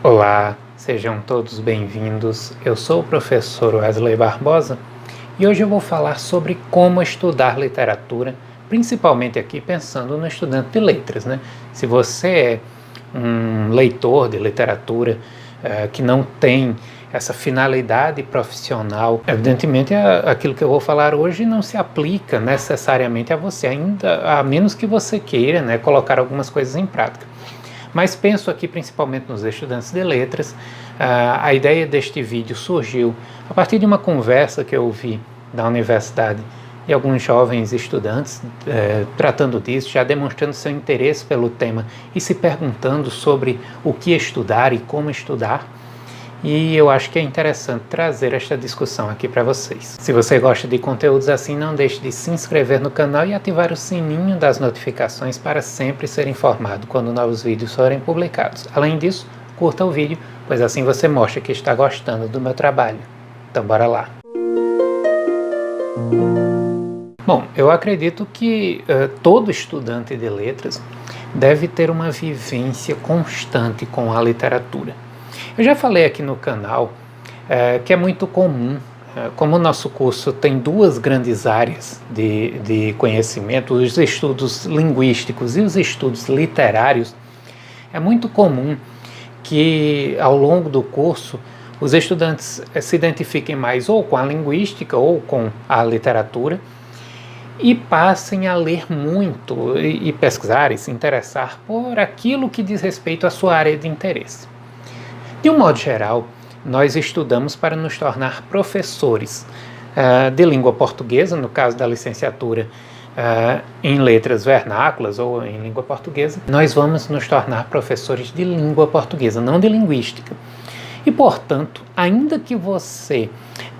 Olá, sejam todos bem-vindos. Eu sou o professor Wesley Barbosa e hoje eu vou falar sobre como estudar literatura, principalmente aqui pensando no estudante de letras, né? Se você é um leitor de literatura que não tem essa finalidade profissional, evidentemente aquilo que eu vou falar hoje não se aplica necessariamente a você, ainda a menos que você queira, né, colocar algumas coisas em prática. Mas penso aqui principalmente nos estudantes de letras. A ideia deste vídeo surgiu a partir de uma conversa que eu ouvi na universidade e alguns jovens estudantes tratando disso, já demonstrando seu interesse pelo tema e se perguntando sobre o que estudar e como estudar. E eu acho que é interessante trazer esta discussão aqui para vocês. Se você gosta de conteúdos assim, não deixe de se inscrever no canal e ativar o sininho das notificações para sempre ser informado quando novos vídeos forem publicados. Além disso, curta o vídeo, pois assim você mostra que está gostando do meu trabalho. Então bora lá! Bom, eu acredito que todo estudante de letras deve ter uma vivência constante com a literatura. Eu já falei aqui no canal que é muito comum, como o nosso curso tem duas grandes áreas de conhecimento, os estudos linguísticos e os estudos literários, é muito comum que ao longo do curso os estudantes se identifiquem mais ou com a linguística ou com a literatura e passem a ler muito e pesquisar e se interessar por aquilo que diz respeito à sua área de interesse. De um modo geral, nós estudamos para nos tornar professores de língua portuguesa, no caso da licenciatura em letras vernáculas ou em língua portuguesa. Nós vamos nos tornar professores de língua portuguesa, não de linguística. E, portanto, ainda que você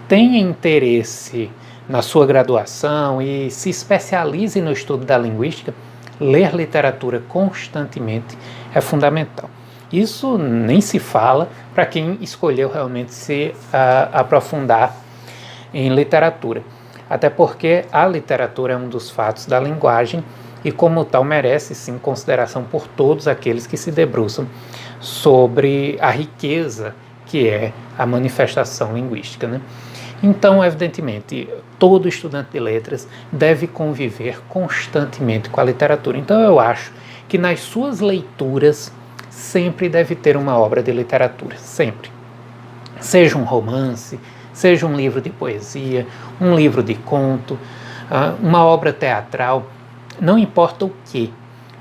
tenha interesse na sua graduação e se especialize no estudo da linguística, ler literatura constantemente é fundamental. Isso nem se fala para quem escolheu realmente se aprofundar em literatura. Até porque a literatura é um dos fatos da linguagem e, como tal, merece sim consideração por todos aqueles que se debruçam sobre a riqueza que é a manifestação linguística, né? Então, evidentemente, todo estudante de letras deve conviver constantemente com a literatura. Então, eu acho que nas suas leituras sempre deve ter uma obra de literatura, sempre. Seja um romance, seja um livro de poesia, um livro de conto, uma obra teatral, não importa o que,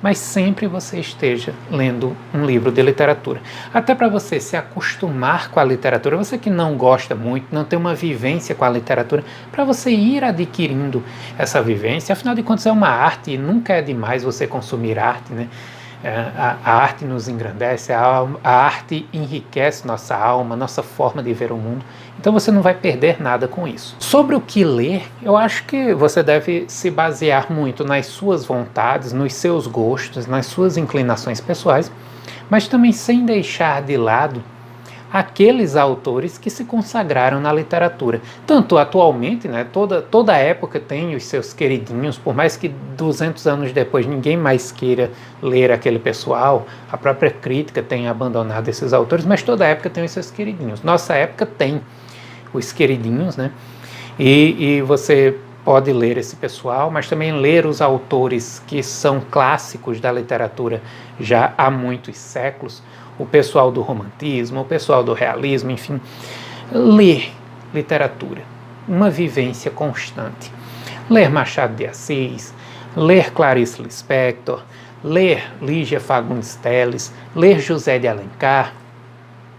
mas sempre você esteja lendo um livro de literatura. Até para você se acostumar com a literatura, você que não gosta muito, não tem uma vivência com a literatura, para você ir adquirindo essa vivência. Afinal de contas é uma arte e nunca é demais você consumir arte, né? A arte nos engrandece, a arte enriquece nossa alma, nossa forma de ver o mundo. Então você não vai perder nada com isso. Sobre o que ler, eu acho que você deve se basear muito nas suas vontades, nos seus gostos, nas suas inclinações pessoais, mas também sem deixar de lado aqueles autores que se consagraram na literatura. Tanto atualmente, né, toda época tem os seus queridinhos, por mais que 200 anos depois ninguém mais queira ler aquele pessoal, a própria crítica tenha abandonado esses autores, mas toda época tem os seus queridinhos. Nossa época tem os queridinhos, né? E você pode ler esse pessoal, mas também ler os autores que são clássicos da literatura já há muitos séculos, o pessoal do romantismo, o pessoal do realismo, enfim. Ler literatura, uma vivência constante. Ler Machado de Assis, ler Clarice Lispector, ler Lígia Fagundes Telles, ler José de Alencar.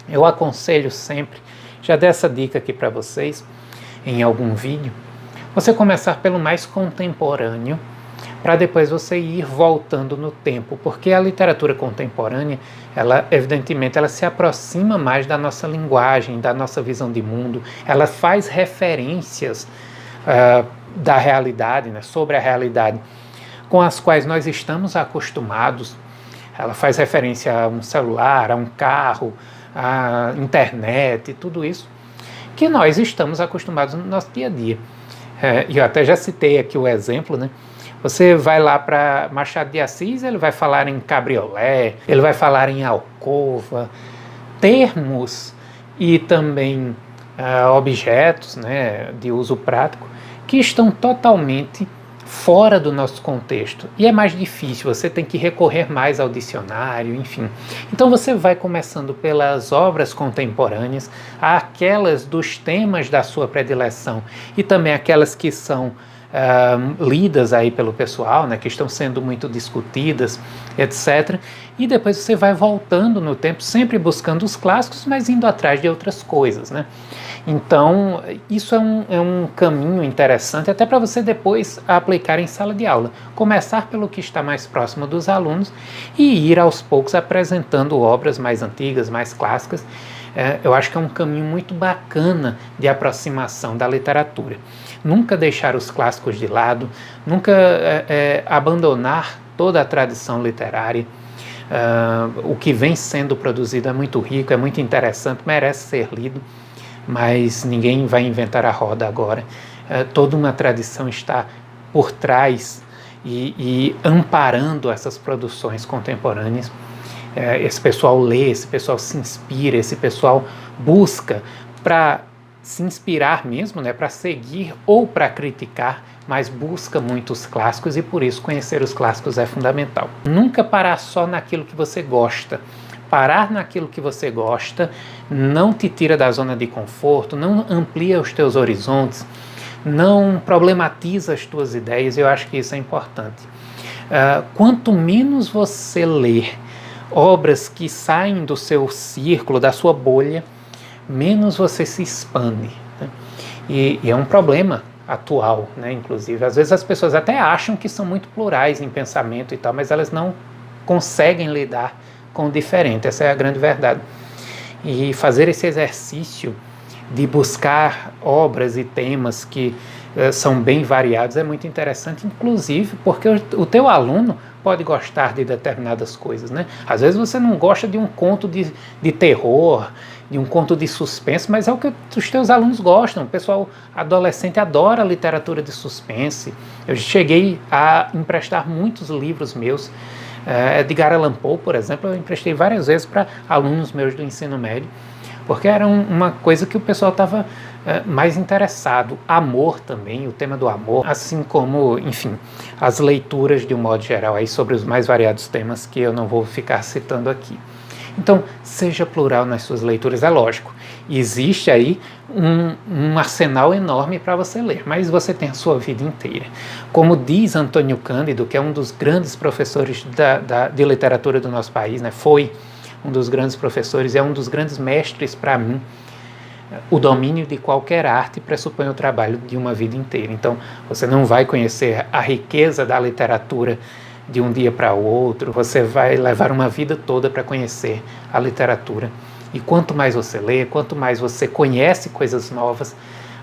Eu aconselho sempre, já dei essa dica aqui para vocês em algum vídeo, você começar pelo mais contemporâneo, para depois você ir voltando no tempo, porque a literatura contemporânea, ela evidentemente ela se aproxima mais da nossa linguagem, da nossa visão de mundo, ela faz referências da realidade, né, sobre a realidade com as quais nós estamos acostumados. Ela faz referência a um celular, a um carro, a internet, tudo isso que nós estamos acostumados no nosso dia a dia. E eu até já citei aqui o exemplo, né? Você vai lá para Machado de Assis, ele vai falar em cabriolé, ele vai falar em alcova, termos e também objetos, né, de uso prático que estão totalmente fora do nosso contexto. E é mais difícil, você tem que recorrer mais ao dicionário, enfim. Então você vai começando pelas obras contemporâneas, aquelas dos temas da sua predileção e também aquelas que são lidas aí pelo pessoal, né, que estão sendo muito discutidas, etc. E depois você vai voltando no tempo, sempre buscando os clássicos, mas indo atrás de outras coisas, né? Então, isso é um caminho interessante até para você depois aplicar em sala de aula. Começar pelo que está mais próximo dos alunos e ir aos poucos apresentando obras mais antigas, mais clássicas. Eu acho que é um caminho muito bacana de aproximação da literatura. Nunca deixar os clássicos de lado, nunca abandonar toda a tradição literária. O que vem sendo produzido é muito rico, é muito interessante, merece ser lido, mas ninguém vai inventar a roda agora. Toda uma tradição está por trás e amparando essas produções contemporâneas. Esse pessoal lê, esse pessoal se inspira, esse pessoal busca para se inspirar mesmo, né, para seguir ou para criticar, mas busca muito os clássicos e por isso conhecer os clássicos é fundamental. Nunca parar só naquilo que você gosta. Parar naquilo que você gosta não te tira da zona de conforto, não amplia os teus horizontes, não problematiza as tuas ideias. Eu acho que isso é importante. Quanto menos você ler obras que saem do seu círculo, da sua bolha, menos você se expande, né? E é um problema atual, né? Inclusive, às vezes as pessoas até acham que são muito plurais em pensamento e tal, mas elas não conseguem lidar com o diferente, essa é a grande verdade. E fazer esse exercício de buscar obras e temas que são bem variados é muito interessante, inclusive porque o teu aluno pode gostar de determinadas coisas, né? Às vezes você não gosta de um conto de terror, de um conto de suspense, mas é o que os teus alunos gostam. O pessoal adolescente adora literatura de suspense. Eu cheguei a emprestar muitos livros meus, Edgar Allan Poe, por exemplo, eu emprestei várias vezes para alunos meus do ensino médio, porque era uma coisa que o pessoal estava mais interessado. Amor também, o tema do amor, assim como, enfim, as leituras de um modo geral aí sobre os mais variados temas que eu não vou ficar citando aqui. Então, seja plural nas suas leituras, é lógico. Existe aí um arsenal enorme para você ler, mas você tem a sua vida inteira. Como diz Antônio Cândido, que é um dos grandes professores de literatura do nosso país, né? Foi um dos grandes professores, é um dos grandes mestres para mim. O domínio de qualquer arte pressupõe o trabalho de uma vida inteira. Então, você não vai conhecer a riqueza da literatura de um dia para o outro, você vai levar uma vida toda para conhecer a literatura. E quanto mais você lê, quanto mais você conhece coisas novas,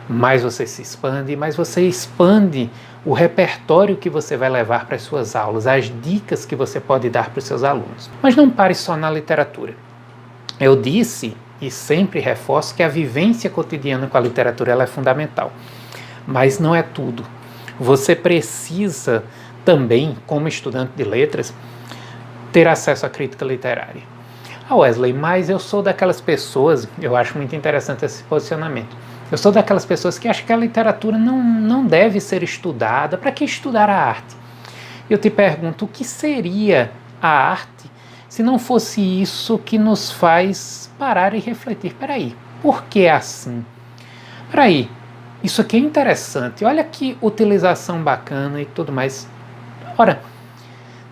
mais você se expande, mais você expande o repertório que você vai levar para as suas aulas, as dicas que você pode dar para os seus alunos. Mas não pare só na literatura. Eu disse e sempre reforço que a vivência cotidiana com a literatura ela é fundamental, mas não é tudo. Você precisa também, como estudante de letras, ter acesso à crítica literária. Wesley, mas eu sou daquelas pessoas, eu acho muito interessante esse posicionamento, eu sou daquelas pessoas que acham que a literatura não deve ser estudada. Para que estudar a arte? Eu te pergunto, o que seria a arte se não fosse isso que nos faz parar e refletir? Peraí, por que assim? Peraí, isso aqui é interessante, olha que utilização bacana e tudo mais. Ora,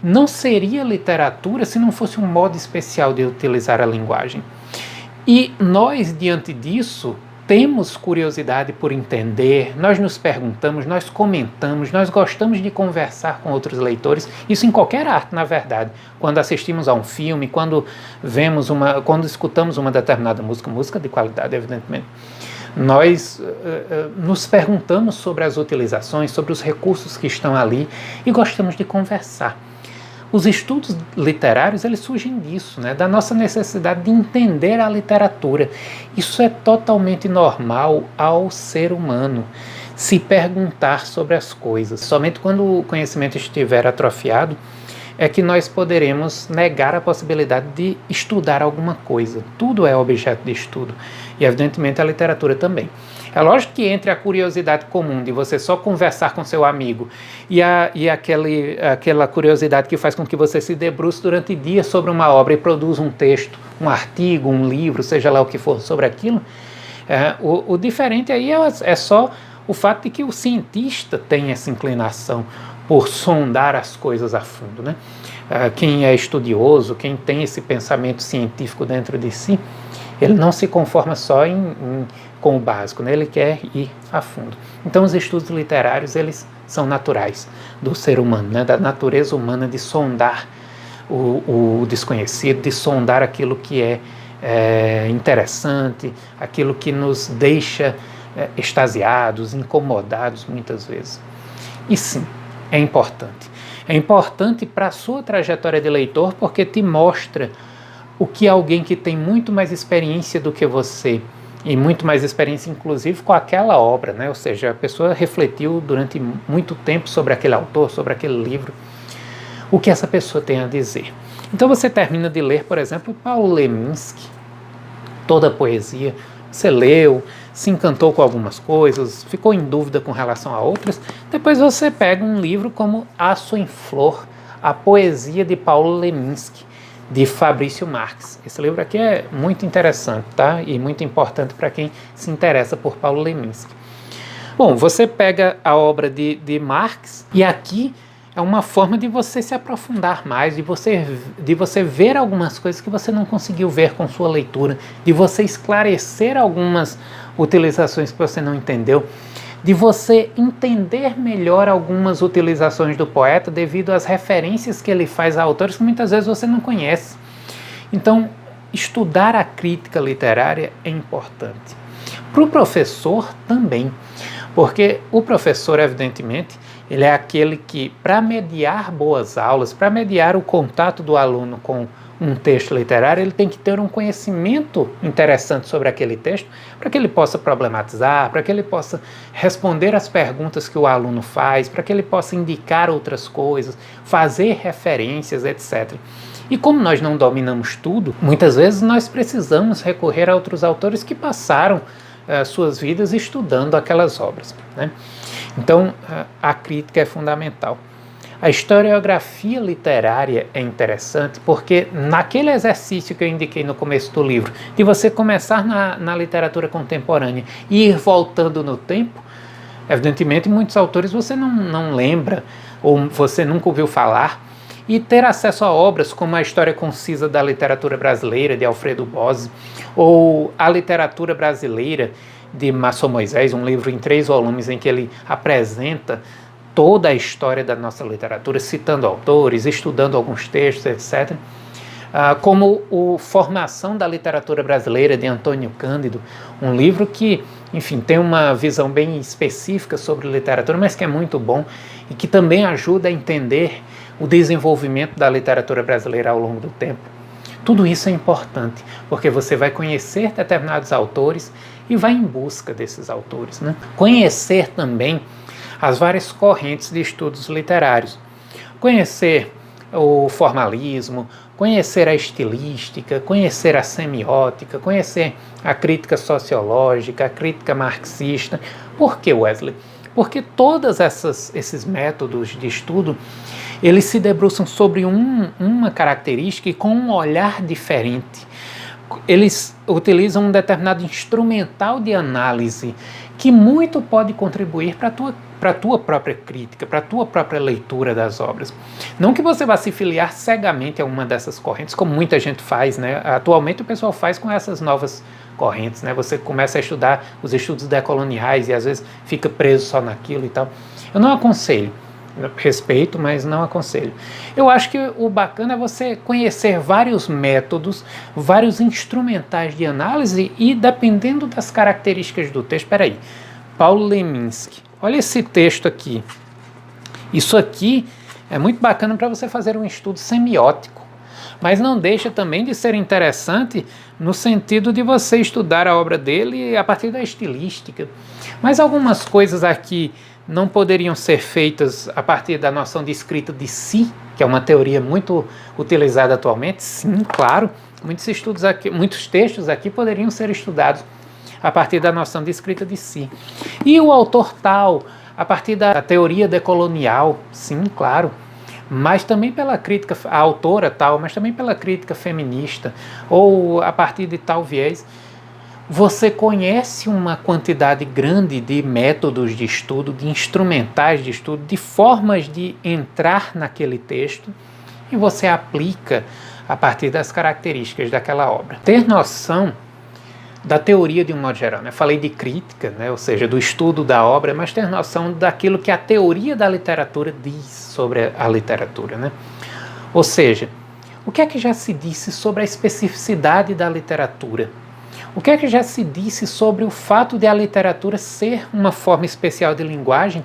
não seria literatura se não fosse um modo especial de utilizar a linguagem. E nós, diante disso, temos curiosidade por entender, nós nos perguntamos, nós comentamos, nós gostamos de conversar com outros leitores, isso em qualquer arte, na verdade. Quando assistimos a um filme, quando escutamos uma determinada música de qualidade, evidentemente, nós nos perguntamos sobre as utilizações, sobre os recursos que estão ali e gostamos de conversar. Os estudos literários, eles surgem disso, né? Da nossa necessidade de entender a literatura. Isso é totalmente normal ao ser humano, se perguntar sobre as coisas. Somente quando o conhecimento estiver atrofiado é que nós poderemos negar a possibilidade de estudar alguma coisa. Tudo é objeto de estudo, e evidentemente a literatura também. É lógico que entre a curiosidade comum de você só conversar com seu amigo e aquela curiosidade que faz com que você se debruce durante dias sobre uma obra e produza um texto, um artigo, um livro, seja lá o que for sobre aquilo, o diferente aí é só o fato de que o cientista tem essa inclinação por sondar as coisas a fundo, né? Quem é estudioso, quem tem esse pensamento científico dentro de si, ele não se conforma só com o básico, né? Ele quer ir a fundo. Então os estudos literários, eles são naturais do ser humano, né? Da natureza humana de sondar o desconhecido, de sondar aquilo que é interessante, aquilo que nos deixa extasiados, incomodados muitas vezes. E sim, é importante. É importante para a sua trajetória de leitor, porque te mostra o que alguém que tem muito mais experiência do que você, e muito mais experiência inclusive com aquela obra, né? Ou seja, a pessoa refletiu durante muito tempo sobre aquele autor, sobre aquele livro, o que essa pessoa tem a dizer. Então você termina de ler, por exemplo, Paulo Leminski, toda a poesia, você leu, se encantou com algumas coisas, ficou em dúvida com relação a outras, depois você pega um livro como Aço em Flor, a poesia de Paulo Leminski, de Fabrício Marx. Esse livro aqui é muito interessante, tá? E muito importante para quem se interessa por Paulo Leminski. Bom, você pega a obra de Marx, e aqui é uma forma de você se aprofundar mais, de você ver algumas coisas que você não conseguiu ver com sua leitura, de você esclarecer algumas utilizações que você não entendeu, de você entender melhor algumas utilizações do poeta devido às referências que ele faz a autores que muitas vezes você não conhece. Então, estudar a crítica literária é importante. Para o professor também, porque o professor, evidentemente, ele é aquele que, para mediar boas aulas, para mediar o contato do aluno com um texto literário, ele tem que ter um conhecimento interessante sobre aquele texto, para que ele possa problematizar, para que ele possa responder às perguntas que o aluno faz, para que ele possa indicar outras coisas, fazer referências, etc. E como nós não dominamos tudo, muitas vezes nós precisamos recorrer a outros autores que passaram suas vidas estudando aquelas obras, né? Então, a crítica é fundamental. A historiografia literária é interessante porque naquele exercício que eu indiquei no começo do livro, de você começar na literatura contemporânea e ir voltando no tempo, evidentemente muitos autores você não lembra ou você nunca ouviu falar, e ter acesso a obras como a História Concisa da Literatura Brasileira, de Alfredo Bozzi, ou a Literatura Brasileira, de Márcio Moisés, um livro em 3 volumes em que ele apresenta toda a história da nossa literatura, citando autores, estudando alguns textos, etc. Como o Formação da Literatura Brasileira, de Antônio Cândido, um livro que, enfim, tem uma visão bem específica sobre literatura, mas que é muito bom e que também ajuda a entender o desenvolvimento da literatura brasileira ao longo do tempo. Tudo isso é importante, porque você vai conhecer determinados autores e vai em busca desses autores, né? Conhecer também as várias correntes de estudos literários. Conhecer o formalismo, conhecer a estilística, conhecer a semiótica, conhecer a crítica sociológica, a crítica marxista. Por que, Wesley? Porque todos esses métodos de estudo, eles se debruçam sobre uma característica e com um olhar diferente. Eles utilizam um determinado instrumental de análise que muito pode contribuir para a tua própria crítica, para a tua própria leitura das obras. Não que você vá se filiar cegamente a uma dessas correntes, como muita gente faz, né? Atualmente o pessoal faz com essas novas correntes, né? Você começa a estudar os estudos decoloniais e às vezes fica preso só naquilo e tal. Eu não aconselho. Respeito, mas não aconselho. Eu acho que o bacana é você conhecer vários métodos, vários instrumentais de análise e dependendo das características do texto. Espera aí, Paulo Leminski, olha esse texto aqui. Isso aqui é muito bacana para você fazer um estudo semiótico, mas não deixa também de ser interessante no sentido de você estudar a obra dele a partir da estilística. Mas algumas coisas aqui não poderiam ser feitas a partir da noção de escrita de si, que é uma teoria muito utilizada atualmente? Sim, claro. Muitos textos aqui poderiam ser estudados a partir da noção de escrita de si. E o autor tal, a partir da teoria decolonial? Sim, claro. Mas também pela crítica, a autora tal, mas também pela crítica feminista, ou a partir de tal viés. Você conhece uma quantidade grande de métodos de estudo, de instrumentais de estudo, de formas de entrar naquele texto, e você aplica a partir das características daquela obra. Ter noção da teoria de um modo geral, né? Falei de crítica, né? Ou seja, do estudo da obra, mas ter noção daquilo que a teoria da literatura diz sobre a literatura, né? Ou seja, o que é que já se disse sobre a especificidade da literatura? O que é que já se disse sobre o fato de a literatura ser uma forma especial de linguagem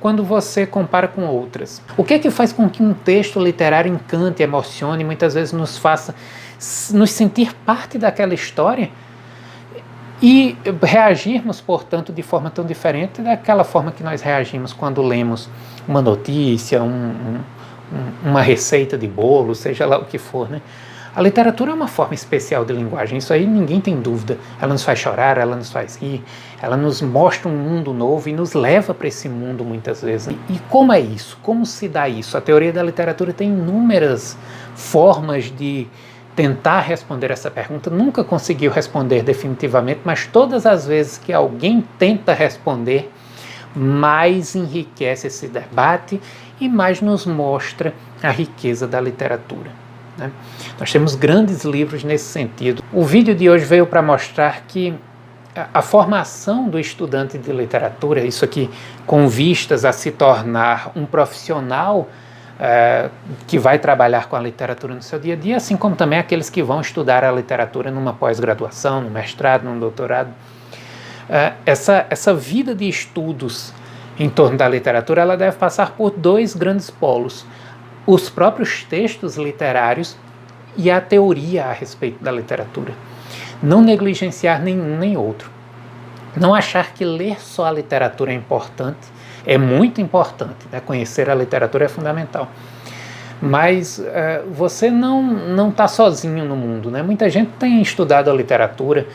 quando você compara com outras? O que é que faz com que um texto literário encante, emocione, muitas vezes nos faça nos sentir parte daquela história e reagirmos, portanto, de forma tão diferente daquela forma que nós reagimos quando lemos uma notícia, uma receita de bolo, seja lá o que for, né? A literatura é uma forma especial de linguagem, isso aí ninguém tem dúvida. Ela nos faz chorar, ela nos faz rir, ela nos mostra um mundo novo e nos leva para esse mundo muitas vezes. E como é isso? Como se dá isso? A teoria da literatura tem inúmeras formas de tentar responder essa pergunta. Nunca conseguiu responder definitivamente, mas todas as vezes que alguém tenta responder, mais enriquece esse debate e mais nos mostra a riqueza da literatura, né? Nós temos grandes livros nesse sentido. O vídeo de hoje veio para mostrar que a formação do estudante de literatura, isso aqui com vistas a se tornar um profissional que vai trabalhar com a literatura no seu dia a dia, assim como também aqueles que vão estudar a literatura numa pós-graduação, no mestrado, no doutorado. Essa vida de estudos em torno da literatura, ela deve passar por dois grandes polos: os próprios textos literários e a teoria a respeito da literatura. Não negligenciar nenhum nem outro. Não achar que ler só a literatura é importante, é muito importante, né? Conhecer a literatura é fundamental. Mas você não está sozinho no mundo, né? Muita gente tem estudado a literatura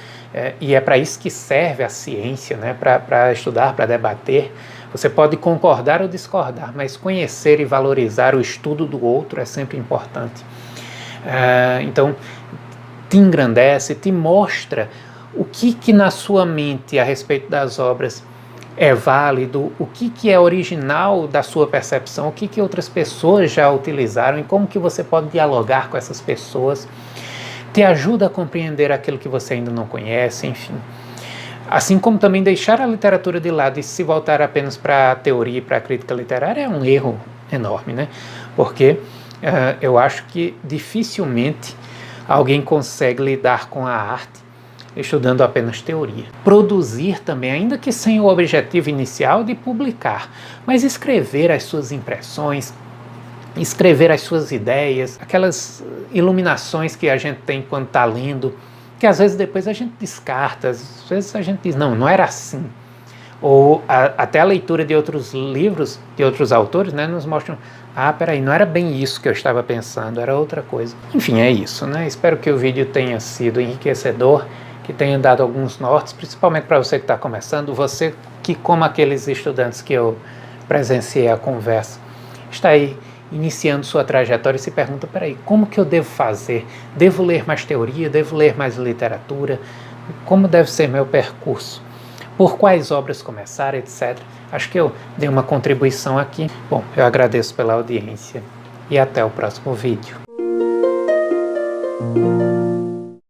e é para isso que serve a ciência, né? Para estudar, para debater. Você pode concordar ou discordar, mas conhecer e valorizar o estudo do outro é sempre importante. Então, te engrandece, te mostra o que na sua mente a respeito das obras é válido, o que é original da sua percepção, o que outras pessoas já utilizaram e como que você pode dialogar com essas pessoas. Te ajuda a compreender aquilo que você ainda não conhece, enfim. Assim como também deixar a literatura de lado e se voltar apenas para a teoria e para a crítica literária é um erro enorme, né? Porque eu acho que dificilmente alguém consegue lidar com a arte estudando apenas teoria. Produzir também, ainda que sem o objetivo inicial de publicar, mas escrever as suas impressões, escrever as suas ideias, aquelas iluminações que a gente tem quando está lendo, que às vezes depois a gente descarta, às vezes a gente diz, não era assim. Ou até a leitura de outros livros, de outros autores, né, nos mostram, peraí, não era bem isso que eu estava pensando, era outra coisa. Enfim, é isso, né? Espero que o vídeo tenha sido enriquecedor, que tenha dado alguns nortes, principalmente para você que está começando, você que, como aqueles estudantes que eu presenciei a conversa, está aí iniciando sua trajetória e se pergunta, peraí, como que eu devo fazer? Devo ler mais teoria? Devo ler mais literatura? Como deve ser meu percurso? Por quais obras começar, etc. Acho que eu dei uma contribuição aqui. Bom, eu agradeço pela audiência e até o próximo vídeo.